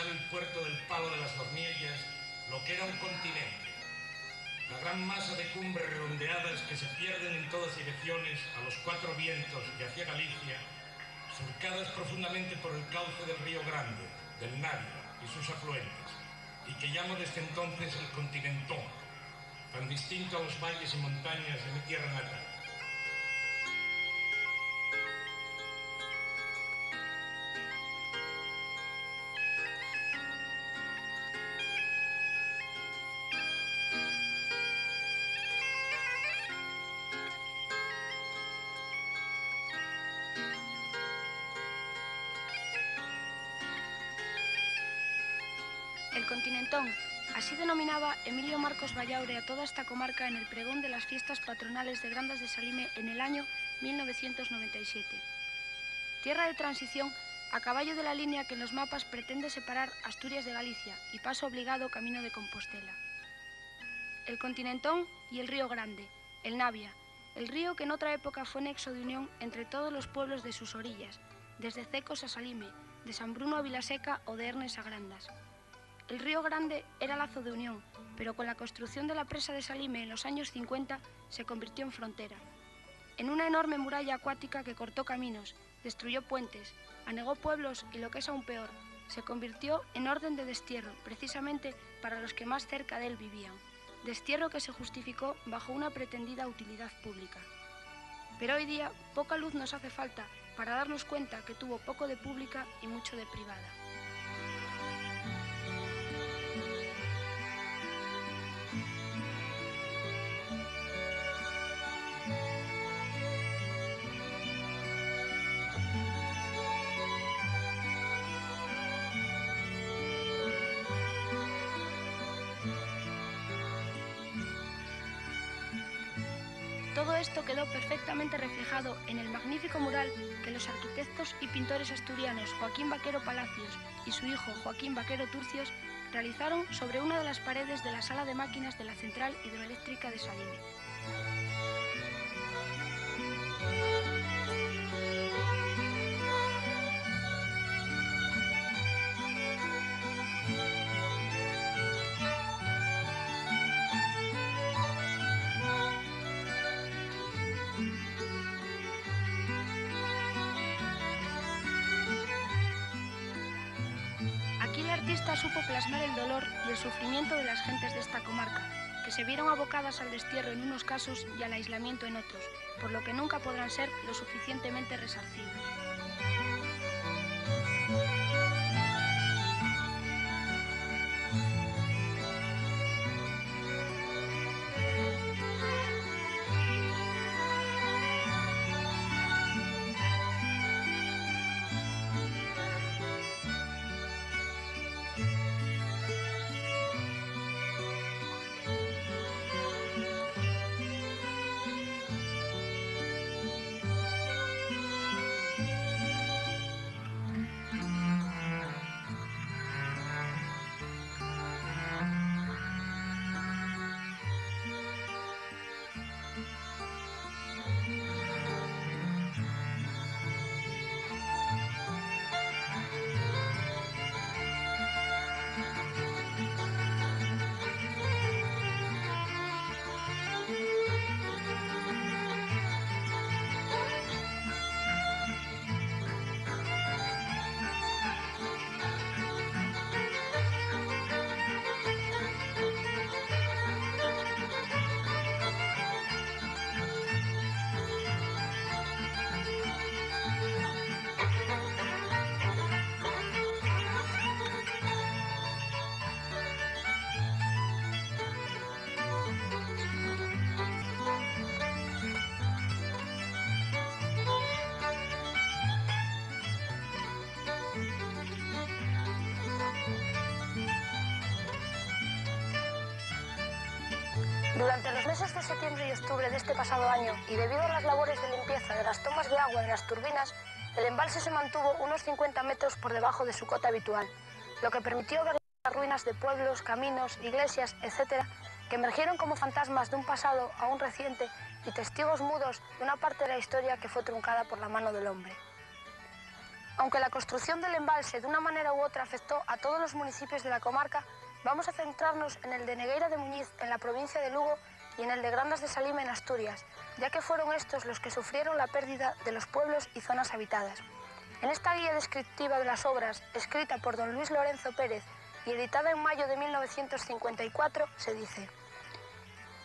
atravesar el puerto del Palo de las Hornillas lo que era un continente. La gran masa de cumbres redondeadas que se pierden en todas direcciones a los cuatro vientos y hacia Galicia, surcadas profundamente por el cauce del Río Grande, del Navia y sus afluentes, y que llamo desde entonces el continentón, tan distinto a los valles y montañas de mi tierra natal. El continentón, así denominaba Emilio Marcos Ballaure a toda esta comarca en el pregón de las fiestas patronales de Grandas de Salime en el año 1997. Tierra de transición a caballo de la línea que en los mapas pretende separar Asturias de Galicia y paso obligado camino de Compostela. El continentón y el Río Grande, el Navia, el río que en otra época fue nexo de unión entre todos los pueblos de sus orillas, desde Cecos a Salime, de San Bruno a Vilaseca o de Ernes a Grandas. El Río Grande era lazo de unión, pero con la construcción de la presa de Salime en los años 50 se convirtió en frontera. En una enorme muralla acuática que cortó caminos, destruyó puentes, anegó pueblos y, lo que es aún peor, se convirtió en orden de destierro, precisamente para los que más cerca de él vivían. Destierro que se justificó bajo una pretendida utilidad pública. Pero hoy día poca luz nos hace falta para darnos cuenta que tuvo poco de pública y mucho de privada. Todo esto quedó perfectamente reflejado en el magnífico mural que los arquitectos y pintores asturianos Joaquín Vaquero Palacios y su hijo Joaquín Vaquero Turcios realizaron sobre una de las paredes de la sala de máquinas de la central hidroeléctrica de Salime. Aquí el artista supo plasmar el dolor y el sufrimiento de las gentes de esta comarca, que se vieron abocadas al destierro en unos casos y al aislamiento en otros, por lo que nunca podrán ser lo suficientemente resarcidos. Durante los meses de septiembre y octubre de este pasado año, y debido a las labores de limpieza de las tomas de agua de las turbinas, el embalse se mantuvo unos 50 metros por debajo de su cota habitual, lo que permitió ver las ruinas de pueblos, caminos, iglesias, etc., que emergieron como fantasmas de un pasado aún reciente y testigos mudos de una parte de la historia que fue truncada por la mano del hombre. Aunque la construcción del embalse de una manera u otra afectó a todos los municipios de la comarca, vamos a centrarnos en el de Negueira de Muñiz, en la provincia de Lugo, y en el de Grandas de Salime, en Asturias, ya que fueron estos los que sufrieron la pérdida de los pueblos y zonas habitadas. En esta guía descriptiva de las obras, escrita por don Luis Lorenzo Pérez y editada en mayo de 1954, se dice: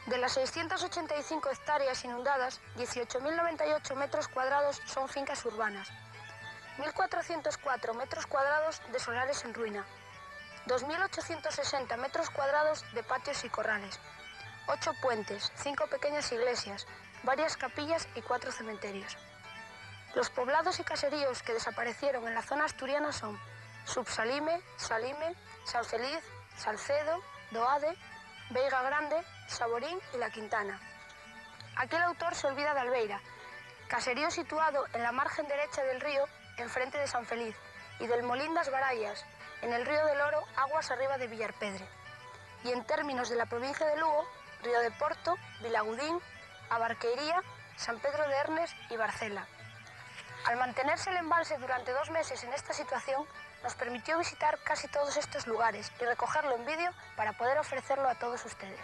de las 685 hectáreas inundadas, 18.098 metros cuadrados son fincas urbanas, 1.404 metros cuadrados de solares en ruina, 2.860 metros cuadrados de patios y corrales, 8 puentes, 5 pequeñas iglesias, varias capillas y 4 cementerios. Los poblados y caseríos que desaparecieron en la zona asturiana son Subsalime, Salime, San Feliz, Salcedo, Doade, Veiga Grande, Saborín y La Quintana. Aquí el autor se olvida de Albeira, caserío situado en la margen derecha del río, enfrente de San Feliz, y del Molín das Barallas, en el río del Oro, aguas arriba de Villarpedre. Y en términos de la provincia de Lugo, Río de Porto, Vilagudín, Abarqueiría, San Pedro de Hernes y Barcela. Al mantenerse el embalse durante 2 meses en esta situación, nos permitió visitar casi todos estos lugares y recogerlo en vídeo para poder ofrecerlo a todos ustedes.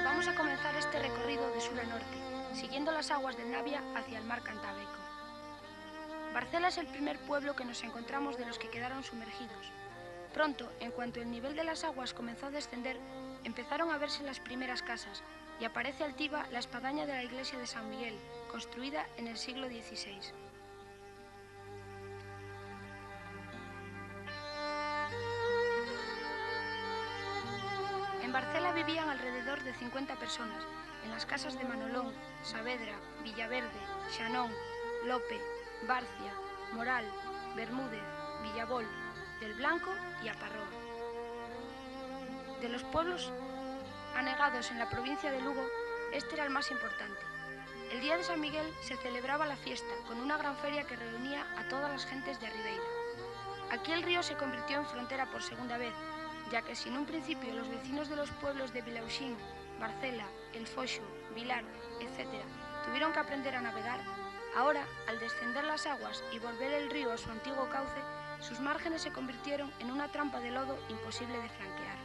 Vamos a comenzar este recorrido de sur a norte, siguiendo las aguas del Navia hacia el mar Cantábrico. Barcela es el primer pueblo que nos encontramos de los que quedaron sumergidos. Pronto, en cuanto el nivel de las aguas comenzó a descender, empezaron a verse las primeras casas y aparece altiva la espadaña de la iglesia de San Miguel, construida en el siglo XVI. En Barcela vivían alrededor de 50 personas, en las casas de Manolón, Saavedra, Villaverde, Xanón, Lope, Barcia, Moral, Bermúdez, Villabol, Del Blanco y Aparroa. De los pueblos anegados en la provincia de Lugo, este era el más importante. El día de San Miguel se celebraba la fiesta, con una gran feria que reunía a todas las gentes de Ribeira. Aquí el río se convirtió en frontera por segunda vez, ya que si en un principio los vecinos de los pueblos de Vilauxín, Barcela, El Foxo, Vilar, etc. tuvieron que aprender a navegar, ahora, al descender las aguas y volver el río a su antiguo cauce, sus márgenes se convirtieron en una trampa de lodo imposible de flanquear.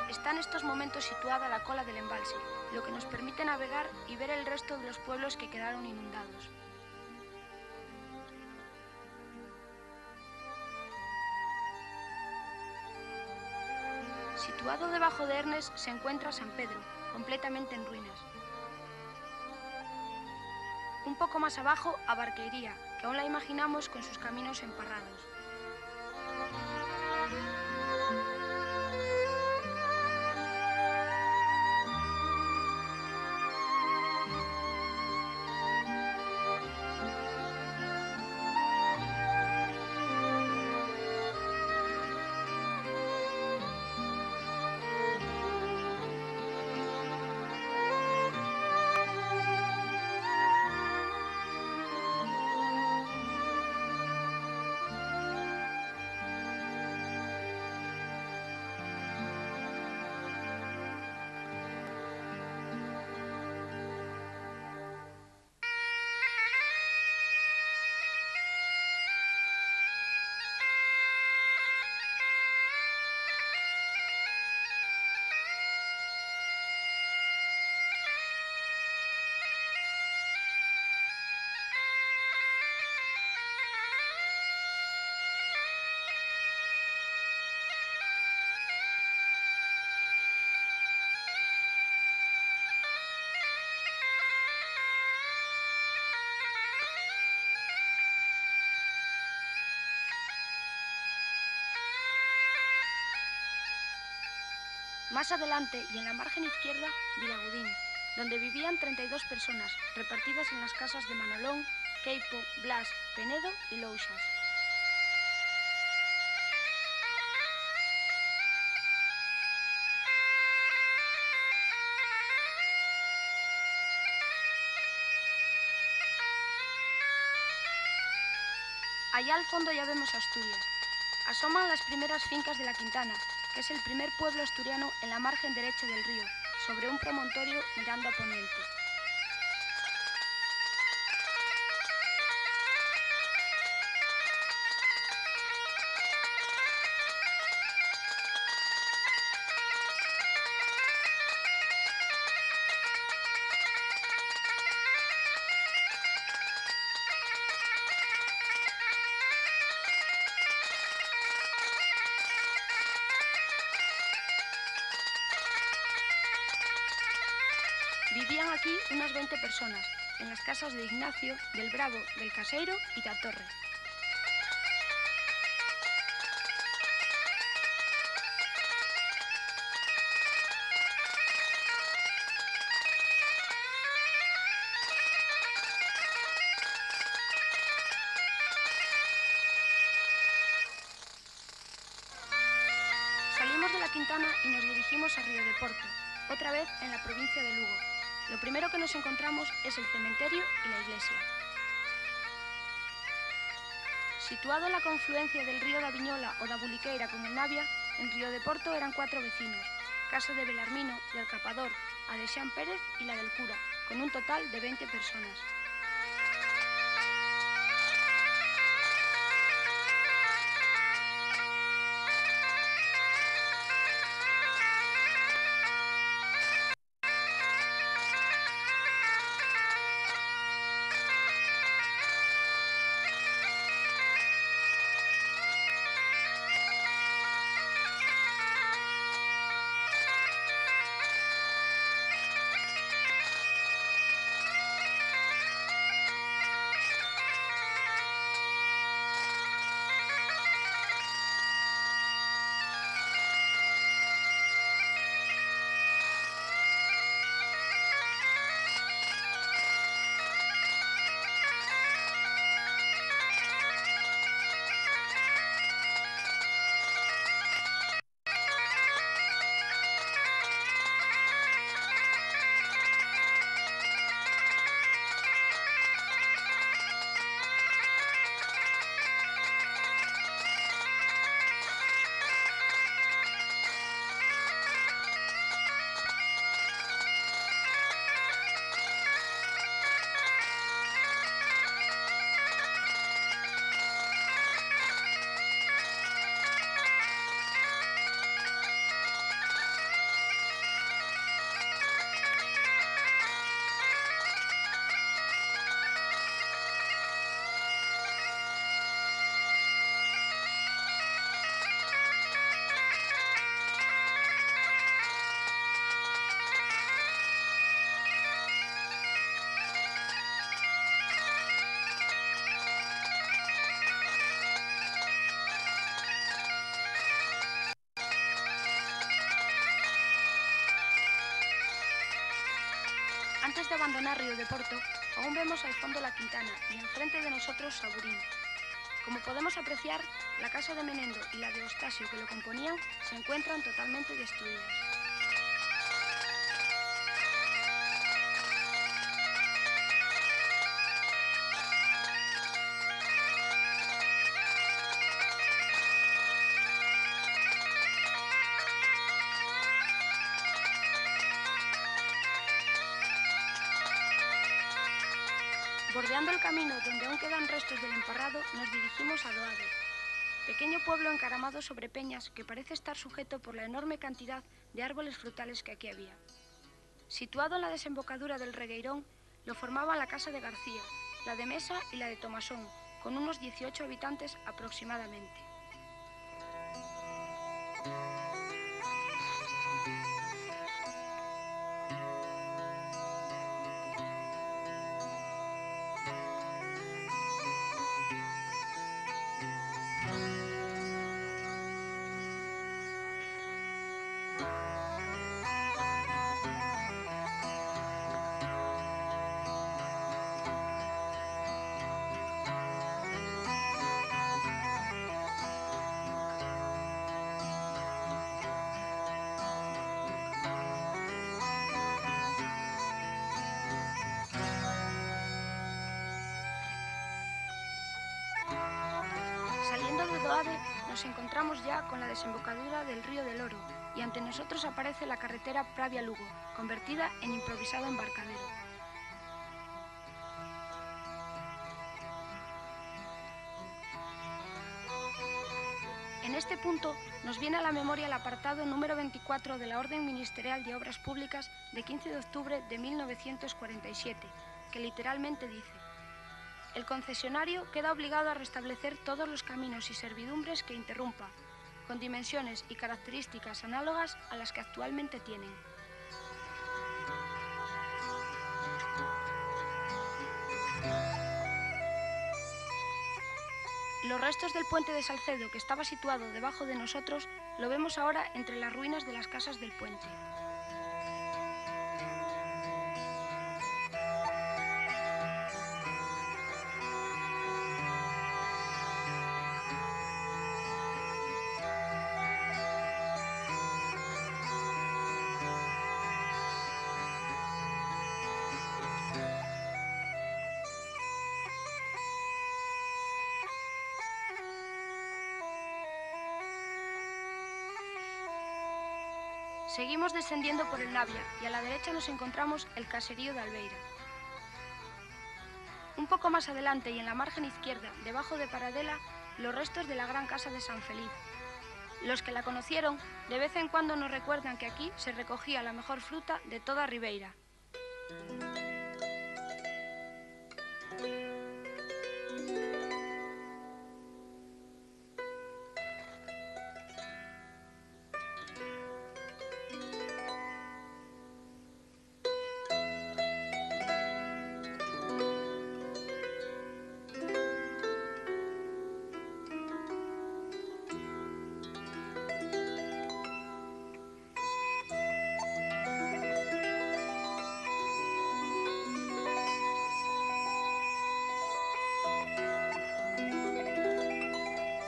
Está en estos momentos situada la cola del embalse, lo que nos permite navegar y ver el resto de los pueblos que quedaron inundados. Situado debajo de Hernes se encuentra San Pedro, completamente en ruinas. Un poco más abajo, Abarqueiría, que aún la imaginamos con sus caminos emparrados. Más adelante y en la margen izquierda, Vilagudín, donde vivían 32 personas, repartidas en las casas de Manolón, Queipo, Blas, Penedo y Louxas. Allá al fondo ya vemos Asturias. Asoman las primeras fincas de la Quintana, que es el primer pueblo asturiano en la margen derecha del río, sobre un promontorio mirando a poniente. Vivían aquí unas 20 personas, en las casas de Ignacio, del Bravo, del Caseiro y da Torre. Salimos de la Quintana y nos dirigimos a Río de Porto, otra vez en la provincia de Lugo. Lo primero que nos encontramos es el cementerio y la iglesia. Situado en la confluencia del río da Viñola o da Buliqueira con el Navia, en Río de Porto eran 4 vecinos, casa de Belarmino, del Capador, a de Xan Pérez y la del cura, con un total de 20 personas. Antes de abandonar Río de Porto, aún vemos al fondo la Quintana y enfrente de nosotros Saburín. Como podemos apreciar, la casa de Menendo y la de Eustacio que lo componían se encuentran totalmente destruidas. Bordeando el camino donde aún quedan restos del emparrado, nos dirigimos a Doade, pequeño pueblo encaramado sobre peñas que parece estar sujeto por la enorme cantidad de árboles frutales que aquí había. Situado en la desembocadura del Regueirón, lo formaban la casa de García, la de Mesa y la de Tomasón, con unos 18 habitantes aproximadamente. nos encontramos ya con la desembocadura del río del Oro y ante nosotros aparece la carretera Pravia-Lugo, convertida en improvisado embarcadero. En este punto nos viene a la memoria el apartado número 24 de la Orden Ministerial de Obras Públicas de 15 de octubre de 1947, que literalmente dice: el concesionario queda obligado a restablecer todos los caminos y servidumbres que interrumpa, con dimensiones y características análogas a las que actualmente tienen. Los restos del puente de Salcedo, que estaba situado debajo de nosotros, lo vemos ahora entre las ruinas de las casas del puente. Seguimos descendiendo por el Navia y a la derecha nos encontramos el caserío de Albeira. Un poco más adelante y en la margen izquierda, debajo de Paradela, los restos de la gran casa de San Feliz. Los que la conocieron de vez en cuando nos recuerdan que aquí se recogía la mejor fruta de toda Ribeira.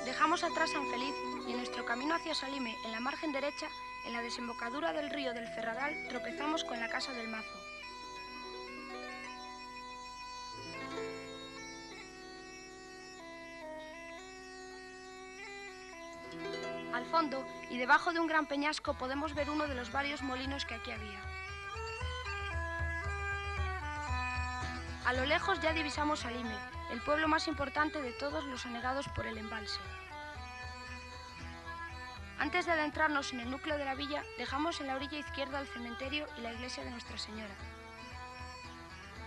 Dejamos atrás San Feliz y en nuestro camino hacia Salime, en la margen derecha, en la desembocadura del río del Ferradal, tropezamos con la casa del Mazo. Al fondo y debajo de un gran peñasco podemos ver uno de los varios molinos que aquí había. A lo lejos ya divisamos Salime, el pueblo más importante de todos los anegados por el embalse. Antes de adentrarnos en el núcleo de la villa, dejamos en la orilla izquierda el cementerio y la iglesia de Nuestra Señora.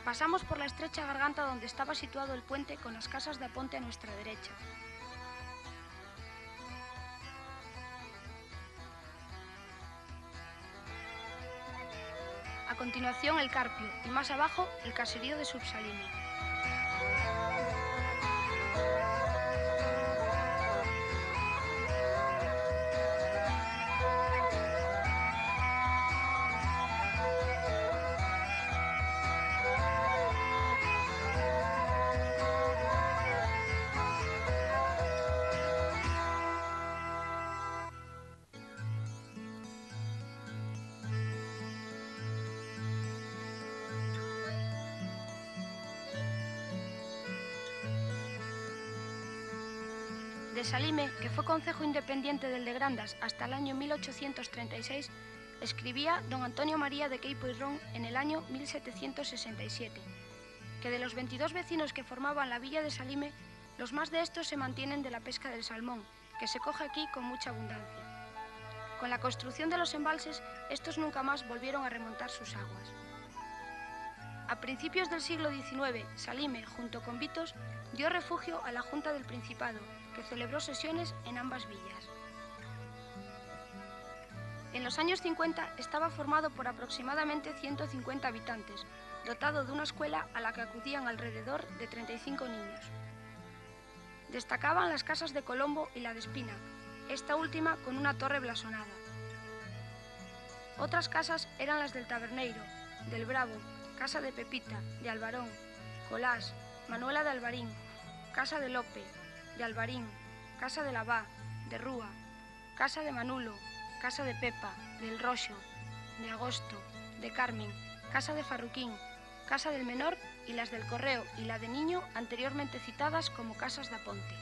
Pasamos por la estrecha garganta donde estaba situado el puente con las casas de Aponte a nuestra derecha. A continuación el Carpio y más abajo el caserío de Subsalime. De Salime, que fue concejo independiente del de Grandas hasta el año 1836, escribía don Antonio María de Queipo y Ron en el año 1767, que de los 22 vecinos que formaban la villa de Salime, los más de estos se mantienen de la pesca del salmón, que se coge aquí con mucha abundancia. Con la construcción de los embalses, estos nunca más volvieron a remontar sus aguas. A principios del siglo XIX, Salime, junto con Vitos, dio refugio a la Junta del Principado, que celebró sesiones en ambas villas. En los años 50 estaba formado por aproximadamente 150 habitantes, dotado de una escuela a la que acudían alrededor de 35 niños. Destacaban las casas de Colombo y la de Espina, esta última con una torre blasonada. Otras casas eran las del Taberneiro, del Bravo, Casa de Pepita, de Alvarón, Colás, Manuela de Alvarín, Casa de Lope, de Alvarín, Casa de Lavá, de Rúa, Casa de Manulo, Casa de Pepa, del Roxo, de Agosto, de Carmen, Casa de Farruquín, Casa del Menor y las del Correo y la de Niño, anteriormente citadas como Casas de Aponte.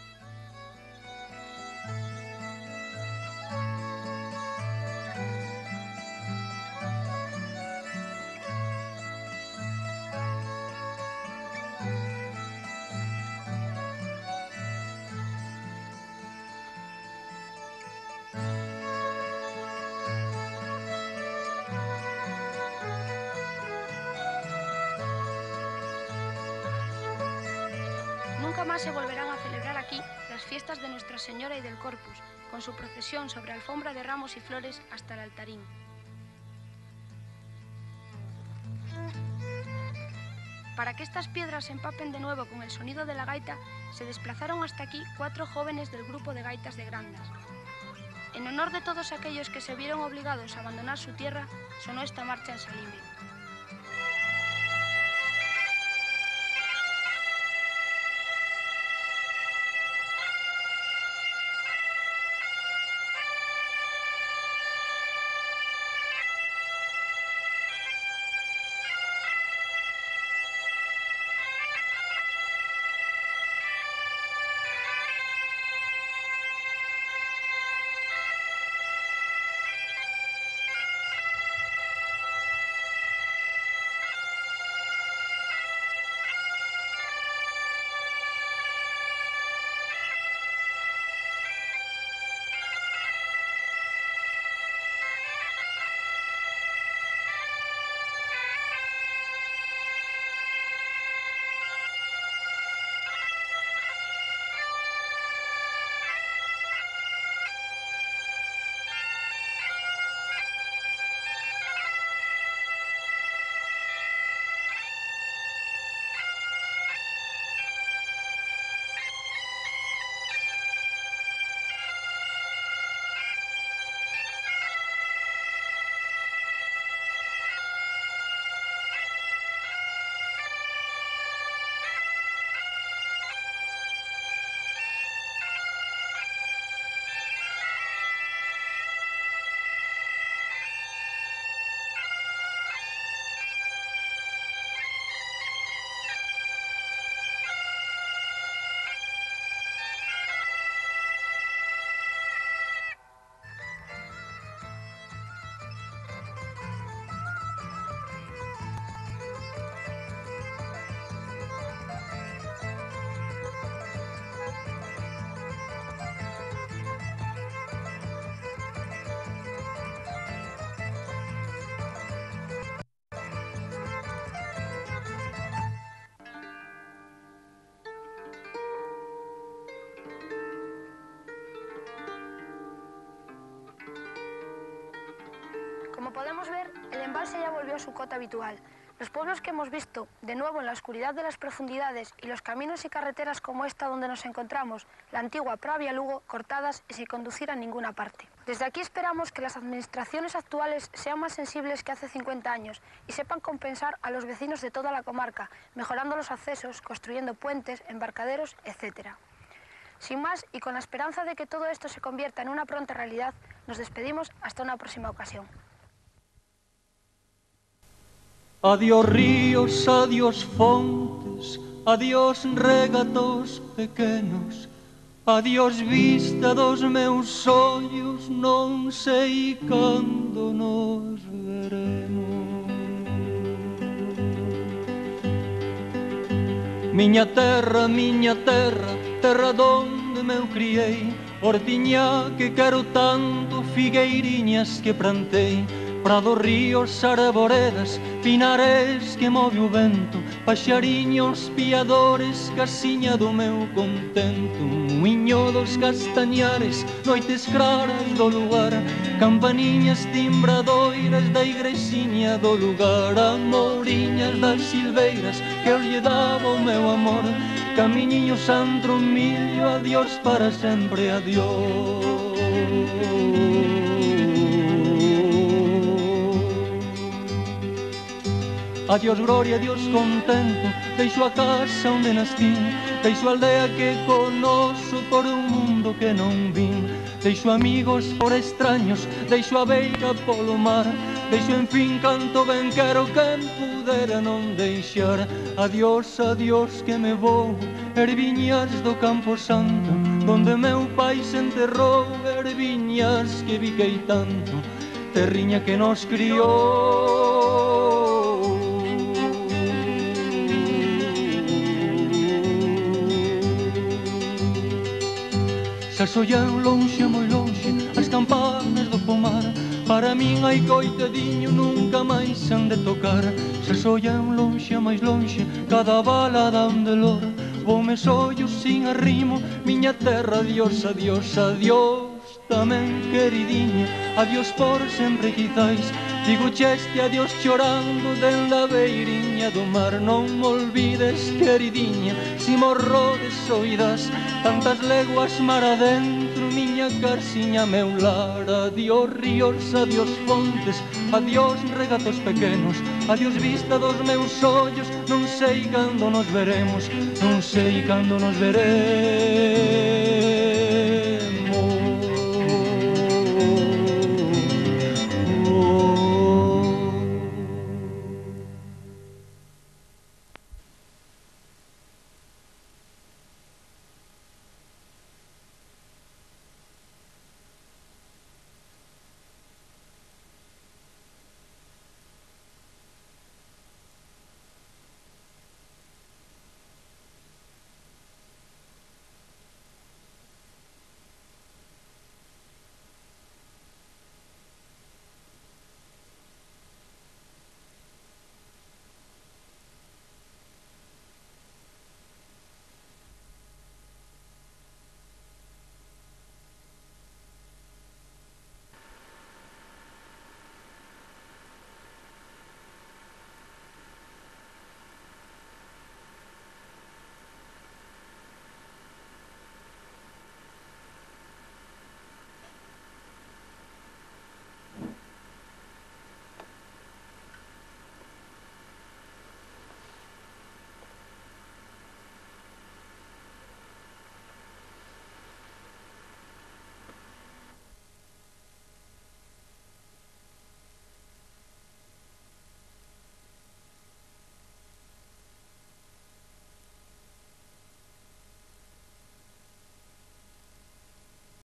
más se volverán a celebrar aquí las fiestas de Nuestra Señora y del Corpus, con su procesión sobre alfombra de ramos y flores hasta el altarín. Para que estas piedras se empapen de nuevo con el sonido de la gaita, se desplazaron hasta aquí 4 jóvenes del grupo de gaitas de Grandas. En honor de todos aquellos que se vieron obligados a abandonar su tierra, sonó esta marcha en Salime. Como podemos ver, el embalse ya volvió a su cota habitual. Los pueblos que hemos visto, de nuevo en la oscuridad de las profundidades, y los caminos y carreteras como esta donde nos encontramos, la antigua Pravia-Lugo, cortadas y sin conducir a ninguna parte. Desde aquí esperamos que las administraciones actuales sean más sensibles que hace 50 años y sepan compensar a los vecinos de toda la comarca, mejorando los accesos, construyendo puentes, embarcaderos, etc. Sin más, y con la esperanza de que todo esto se convierta en una pronta realidad, nos despedimos hasta una próxima ocasión. Adiós ríos, adiós fontes, adiós regatos pequenos, adiós vista dos meus ollos, non sei cando nos veremos. Miña terra, terra donde me criei, hortiña que quero tanto, figueiriñas que plantei, prados, ríos, arboredas, pinares que move o vento, paxariños, piadores, casiña do meu contento, muiño dos castañares, noites claras do lugar, campaniñas timbradoiras da igrexiña do lugar, amouriñas das silveiras que eu lle daba o meu amor, camiñiño Sandro Millo, adiós para sempre, adiós. Adiós gloria, adiós contento, deixo a casa onde nascí, deixo a aldea que conoso por un mundo que non vin, deixo amigos por extraños, deixo a beira polo mar, deixo en fin canto ben quero quen pudera non deixar. Adiós, adiós que me vou, erviñas do Campo Santo, donde meu pai se enterrou, erviñas que biquei tanto, terriña que nos criou. Se sollan lonxe, moi lonxe, as campanas do pomar, para min hai coitadiño, nunca máis han de tocar. Se sollan lonxe, máis lonxe, cada bala dá un dolor, voume ollos sin arrimo, miña terra, adiós, adiós, adiós tamén, queridinha, adiós por sempre quizais. Digo este adiós chorando dende a beiriña do mar. Non me olvides, queridinha, si morro de soidás, tantas leguas mar adentro, miña carsiña, meu lar. Adiós ríos, adiós fontes, adiós regatos pequenos, adiós vista dos meus ollos, non sei cando nos veremos, non sei cando nos veremos.